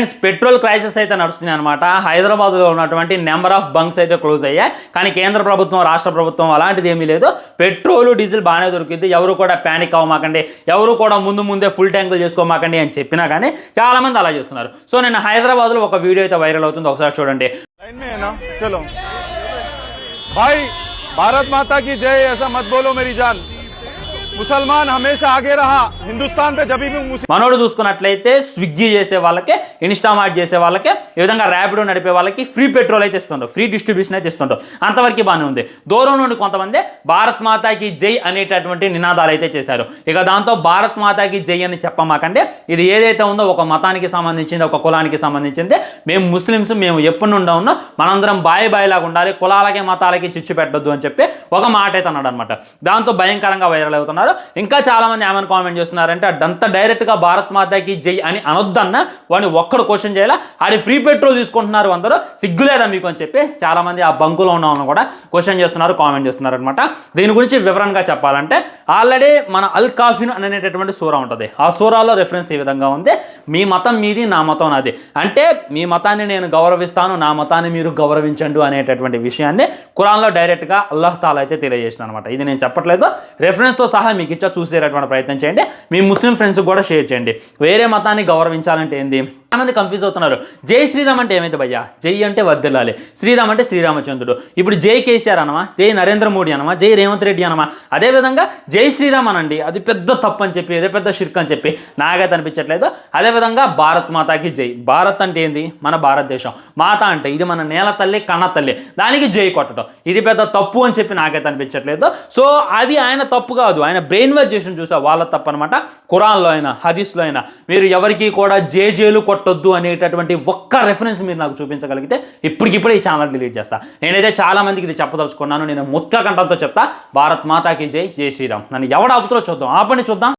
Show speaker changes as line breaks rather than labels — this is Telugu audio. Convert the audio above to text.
ఫ్రెండ్స్ పెట్రోల్ క్రైసిస్ అయితే నడుస్తుంది అనమాట. హైదరాబాద్లో ఉన్నటువంటి నెంబర్ ఆఫ్ బంక్స్ అయితే క్లోజ్ అయ్యాయి. కానీ కేంద్ర ప్రభుత్వం రాష్ట్ర ప్రభుత్వం అలాంటిది ఏమీ లేదు. పెట్రోల్ డీజిల్ బాగానే దొరికింది, ఎవరు కూడా ప్యానిక్ అవ్వమాకండి, ఎవరు కూడా ముందే ఫుల్ ట్యాంకులు చేసుకోమాకండి అని చెప్పినా కానీ చాలామంది అలా చేస్తున్నారు. సో నేను హైదరాబాద్లో ఒక వీడియో అయితే వైరల్ అవుతుంది, ఒకసారి చూడండి.
చలో భాయ్, భారత్ మాతా की जय, ऐसा मत बोलो मेरी जान, ముసల్మాన్ హమేషా ఆగే రహా, హిందుస్థాన్ పే జబీ భీ
మనోడు చూసుకున్నట్లయితే స్విగ్గీ చేసే వాళ్ళకి, ఇన్స్టామార్ట్ చేసే వాళ్ళకి, ఈ విధంగా ర్యాపిడో నడిపే వాళ్ళకి ఫ్రీ పెట్రోల్ అయితే ఇస్తుంటారు, ఫ్రీ డిస్ట్రిబ్యూషన్ అయితే ఇస్తుంటారు. అంతవరకు బాగానే ఉంది. దూరం నుండి కొంతమంది భారత్ మాతాకి జై అనేటటువంటి నినాదాలు అయితే చేశారు. ఇక దాంతో భారత్ మాతాకి జై అని చెప్పమాకండి, ఇది ఏదైతే ఉందో ఒక మతానికి సంబంధించింది, ఒక కులానికి సంబంధించింది. మేము ముస్లిమ్స్, మేము ఎప్పటి నుండి ఉన్నాం, మనందరం బాయి లాగా ఉండాలి, కులాలకి మతాలకి చిచ్చు పెట్టొద్దు అని చెప్పి ఒక మాట అయితే అన్నాడు అనమాట. దాంతో భయంకరంగా వైరల్ అవుతున్నారు. ఇంకా చాలా మంది ఏమైనా కామెంట్ చేస్తున్నారంటే అదంతా డైరెక్ట్ గా భారత్ మాతాకి జై అని అనొద్దన్న వాడిని ఒక్కడు క్వశ్చన్ చేయాలా, అది ఫ్రీ పెట్రోల్ తీసుకుంటున్నారు అందరూ, సిగ్గులేదా మీకు అని చెప్పి చాలా మంది ఆ బంకులో ఉన్న కూడా క్వశ్చన్ చేస్తున్నారు, కామెంట్ చేస్తున్నారు అనమాట. దీని గురించి వివరంగా చెప్పాలంటే ఆల్రెడీ మన అల్ కాఫిన్ అనేటటువంటి సూరా ఉంటుంది. ఆ సూరాలో రెఫరెన్స్ ఈ విధంగా ఉంది, మీ మతం మీది, నా మతం నాది, అంటే మీ మతాన్ని నేను గౌరవిస్తాను, నా మతాన్ని మీరు గౌరవించండి అనేటటువంటి విషయాన్ని ఖురాన్లో డైరెక్ట్ గా అల్లాహ్ తాలా అయితే తెలియజేసిన అనమాట. ఇది నేను చెప్పట్లేదు, రెఫరెన్స్ తో సహా మీకు ఇచ్చా చూసేటటువంటి ప్రయత్నం చేయండి. మీ ముస్లిం ఫ్రెండ్స్ కూడా షేర్ చేయండి. వేరే మతాన్ని గౌరవించాలంటే ఏంది? చాలామంది కన్ఫ్యూజ్ అవుతున్నారు. జై శ్రీరామ్ అంటే ఏమైతే భయ్యా? జై అంటే వర్ధిల్లాలి, శ్రీరామ్ అంటే శ్రీరామచంద్రుడు. ఇప్పుడు జై కేసీఆర్ అనమా, జై నరేంద్ర మోడీ అనమా, జై రేవంత్ రెడ్డి అనమా? అదేవిధంగా జై శ్రీరామ్ అనండి, అది పెద్ద తప్పు అని చెప్పి, అదే పెద్ద షిర్క్ అని చెప్పి నాకైతే అనిపించట్లేదు. అదేవిధంగా భారత్ మాతాకి జై, భారత్ అంటే ఏంది? మన భారతదేశం. మాత అంటే ఇది మన నేల తల్లి, కన్న తల్లి, దానికి జై కొట్టడం ఇది పెద్ద తప్పు అని చెప్పి నాకైతే అనిపించట్లేదు. సో అది ఆయన తప్పు కాదు, ఆయన బ్రెయిన్ వాష్ చేసిన చూసా వాళ్ళ తప్పు అనమాట. ఖురాన్లో అయినా హదీస్లో అయినా మీరు ఎవరికి కూడా జేజేలు కొట్టొద్దు అనేటటువంటి ఒక్క రెఫరెన్స్ మీరు నాకు చూపించగలిగితే ఇప్పటికిప్పుడే ఈ ఛానల్ డిలీట్ చేస్తా. నేనైతే చాలా మందికి ఇది చెప్పదలుచుకున్నాను. నేను ముక్క కంఠంతో చెప్తా, భారత్ మాతాకి జై, జై శ్రీరామ్. నన్ను ఎవడ ఆపుతో చూద్దాం, ఆపని చూద్దాం.